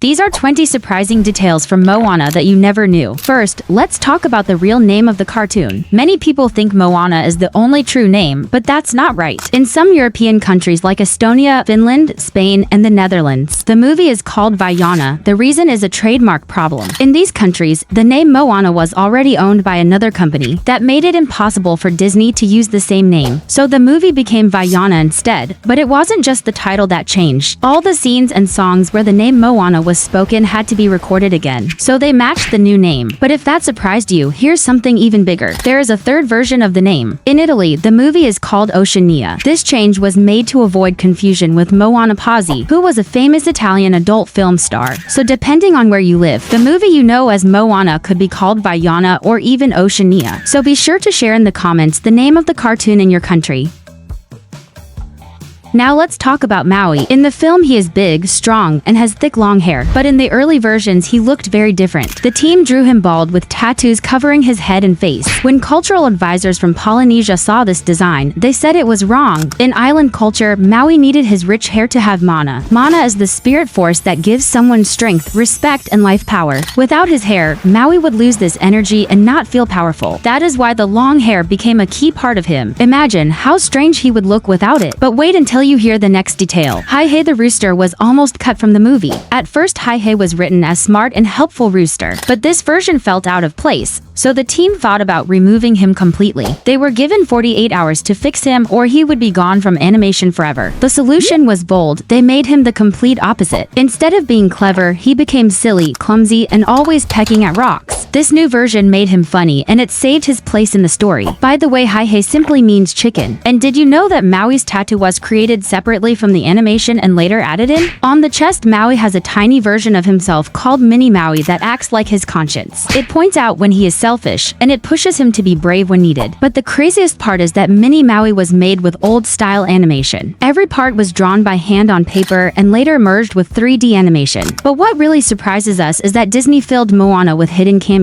These are 20 surprising details from Moana that you never knew. First, let's talk about the real name of the cartoon. Many people think Moana is the only true name, but that's not right. In some European countries like Estonia, Finland, Spain, and the Netherlands, the movie is called Vaiana. The reason is a trademark problem. In these countries, the name Moana was already owned by another company that made it impossible for Disney to use the same name. So the movie became Vaiana instead, but it wasn't just the title that changed. All the scenes and songs where the name Moana was spoken had to be recorded again, so they matched the new name. But if that surprised you, here's something even bigger. There is a third version of the name. In Italy, the movie is called Oceania. This change was made to avoid confusion with Moana Pazzi, who was a famous Italian adult film star. So depending on where you live, the movie you know as Moana could be called Vaiana or even Oceania. So be sure to share in the comments the name of the cartoon in your country. Now let's talk about Maui. In the film, he is big, strong, and has thick long hair, but in the early versions he looked very different. The team drew him bald with tattoos covering his head and face. When cultural advisors from Polynesia saw this design, they said it was wrong. In island culture, Maui needed his rich hair to have mana. Mana is the spirit force that gives someone strength, respect, and life power. Without his hair, Maui would lose this energy and not feel powerful. That is why the long hair became a key part of him. Imagine how strange he would look without it. But wait until you hear the next detail. Heihei the rooster was almost cut from the movie. At first, Heihei was written as smart and helpful rooster, but this version felt out of place, so the team thought about removing him completely. They were given 48 hours to fix him or he would be gone from animation forever. The solution was bold. They made him the complete opposite. Instead of being clever, he became silly, clumsy, and always pecking at rocks. This new version made him funny, and it saved his place in the story. By the way, Heihei simply means chicken. And did you know that Maui's tattoo was created separately from the animation and later added in? On the chest, Maui has a tiny version of himself called Mini Maui that acts like his conscience. It points out when he is selfish, and it pushes him to be brave when needed. But the craziest part is that Mini Maui was made with old-style animation. Every part was drawn by hand on paper and later merged with 3D animation. But what really surprises us is that Disney filled Moana with hidden cameos.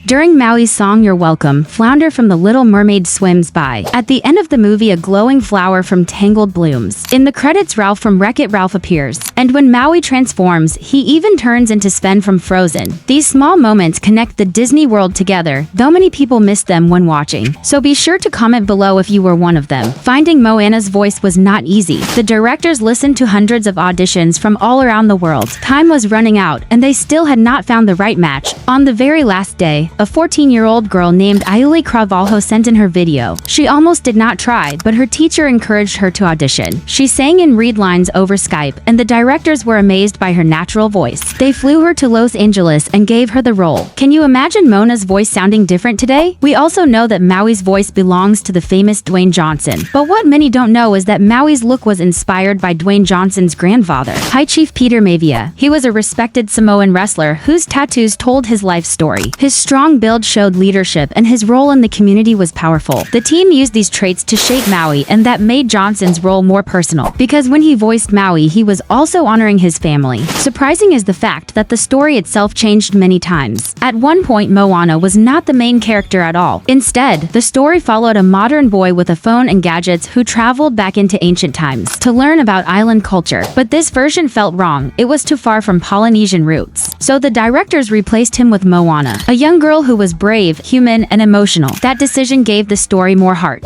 During Maui's song You're Welcome, Flounder from The Little Mermaid swims by. At the end of the movie, a glowing flower from Tangled blooms. In the credits, Ralph from Wreck-It Ralph appears. And when Maui transforms, he even turns into Sven from Frozen. These small moments connect the Disney world together, though many people missed them when watching. So be sure to comment below if you were one of them. Finding Moana's voice was not easy. The directors listened to hundreds of auditions from all around the world. Time was running out, and they still had not found the right match. On the very last day, a 14-year-old girl named Ayuli Cravalho sent in her video. She almost did not try, but her teacher encouraged her to audition. She sang and read lines over Skype, and the directors were amazed by her natural voice. They flew her to Los Angeles and gave her the role. Can you imagine Mona's voice sounding different today? We also know that Maui's voice belongs to the famous Dwayne Johnson. But what many don't know is that Maui's look was inspired by Dwayne Johnson's grandfather, High Chief Peter Maivia. He was a respected Samoan wrestler whose tattoos told his life story. His strong build showed leadership, and his role in the community was powerful. The team used these traits to shape Maui, and that made Johnson's role more personal, because when he voiced Maui, he was also honoring his family. Surprising is the fact that the story itself changed many times. At one point, Moana was not the main character at all. Instead, the story followed a modern boy with a phone and gadgets who traveled back into ancient times to learn about island culture. But this version felt wrong. It was too far from Polynesian roots. So the directors replaced him with Moana, a young girl who was brave, human, and emotional. That decision gave the story more heart.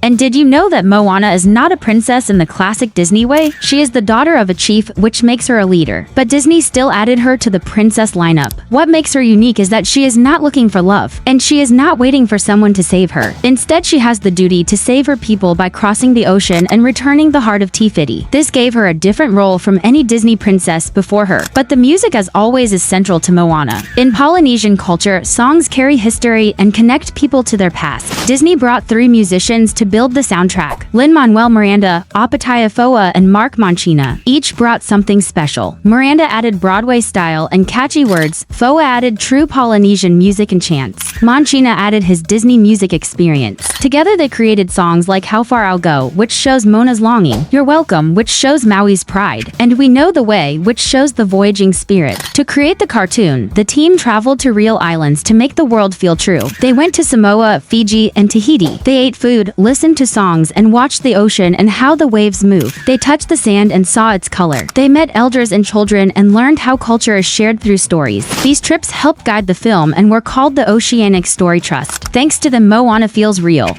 And did you know that Moana is not a princess in the classic Disney way? She is the daughter of a chief, which makes her a leader. But Disney still added her to the princess lineup. What makes her unique is that she is not looking for love, and she is not waiting for someone to save her. Instead, she has the duty to save her people by crossing the ocean and returning the heart of Tifiti. This gave her a different role from any Disney princess before her. But the music, as always, is central to Moana. In Polynesian culture, songs carry history and connect people to their past. Disney brought 3 musicians to build the soundtrack. Lin-Manuel Miranda, Apataya Foa, and Mark Manchina each brought something special. Miranda added Broadway style and catchy words. Foa added true Polynesian music and chants. Manchina added his Disney music experience. Together they created songs like How Far I'll Go, which shows Mona's longing, You're Welcome, which shows Maui's pride, and We Know the Way, which shows the voyaging spirit. To create the cartoon, the team traveled to real islands to make the world feel true. They went to Samoa, Fiji, and Tahiti. They ate food, listened listened to songs and watched the ocean and how the waves move. They touched the sand and saw its color. They met elders and children and learned how culture is shared through stories. These trips helped guide the film and were called the Oceanic Story Trust. Thanks to them, Moana feels real.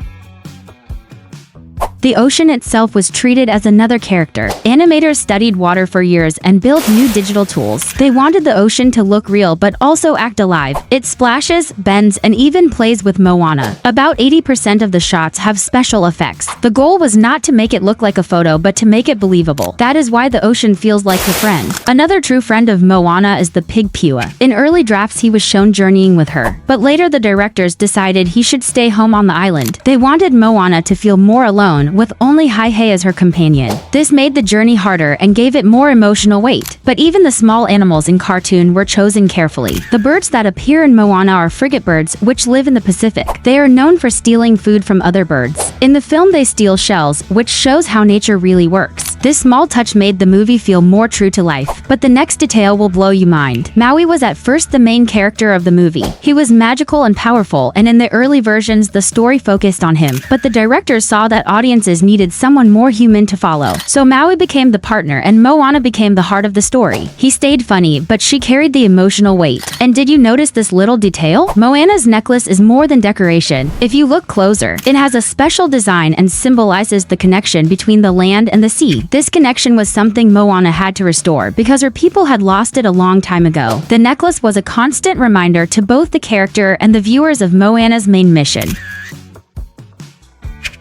The ocean itself was treated as another character. Animators studied water for years and built new digital tools. They wanted the ocean to look real but also act alive. It splashes, bends, and even plays with Moana. About 80% of the shots have special effects. The goal was not to make it look like a photo but to make it believable. That is why the ocean feels like a friend. Another true friend of Moana is the pig Pua. In early drafts he was shown journeying with her, but later the directors decided he should stay home on the island. They wanted Moana to feel more alone, with only Heihei as her companion. This made the journey harder and gave it more emotional weight. But even the small animals in cartoon were chosen carefully. The birds that appear in Moana are frigate birds, which live in the Pacific. They are known for stealing food from other birds. In the film they steal shells, which shows how nature really works. This small touch made the movie feel more true to life. But the next detail will blow your mind. Maui was at first the main character of the movie. He was magical and powerful, and in the early versions the story focused on him. But the directors saw that audiences needed someone more human to follow. So Maui became the partner and Moana became the heart of the story. He stayed funny, but she carried the emotional weight. And did you notice this little detail? Moana's necklace is more than decoration. If you look closer, it has a special design and symbolizes the connection between the land and the sea. This connection was something Moana had to restore because her people had lost it a long time ago. The necklace was a constant reminder to both the character and the viewers of Moana's main mission.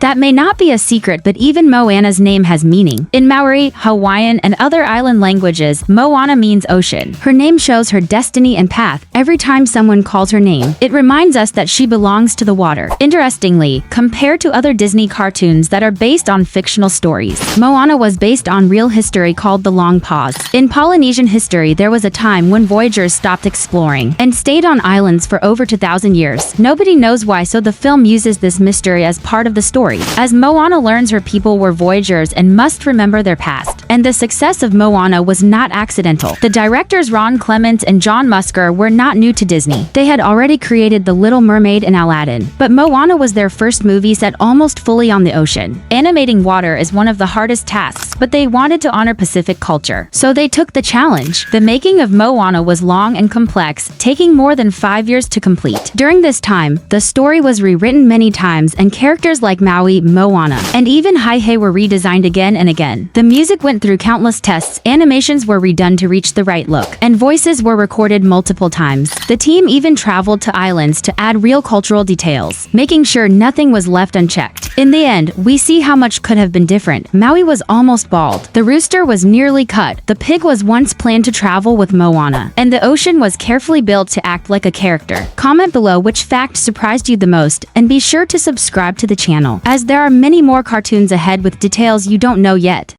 That may not be a secret, but even Moana's name has meaning. In Maori, Hawaiian, and other island languages, Moana means ocean. Her name shows her destiny and path. Every time someone calls her name, it reminds us that she belongs to the water. Interestingly, compared to other Disney cartoons that are based on fictional stories, Moana was based on real history called the Long Pause. In Polynesian history, there was a time when voyagers stopped exploring and stayed on islands for over 2,000 years. Nobody knows why, so the film uses this mystery as part of the story. As Moana learns her people were voyagers and must remember their past. And the success of Moana was not accidental. The directors Ron Clements and John Musker were not new to Disney. They had already created The Little Mermaid and Aladdin. But Moana was their first movie set almost fully on the ocean. Animating water is one of the hardest tasks, but they wanted to honor Pacific culture. So they took the challenge. The making of Moana was long and complex, taking more than 5 years to complete. During this time, the story was rewritten many times and characters like Maui, Moana, and even Heihei were redesigned again and again. The music went through countless tests, animations were redone to reach the right look, and voices were recorded multiple times. The team even traveled to islands to add real cultural details, making sure nothing was left unchecked. In the end, we see how much could have been different. Maui was almost bald. The rooster was nearly cut. The pig was once planned to travel with Moana, and the ocean was carefully built to act like a character. Comment below which fact surprised you the most, and be sure to subscribe to the channel, as there are many more cartoons ahead with details you don't know yet.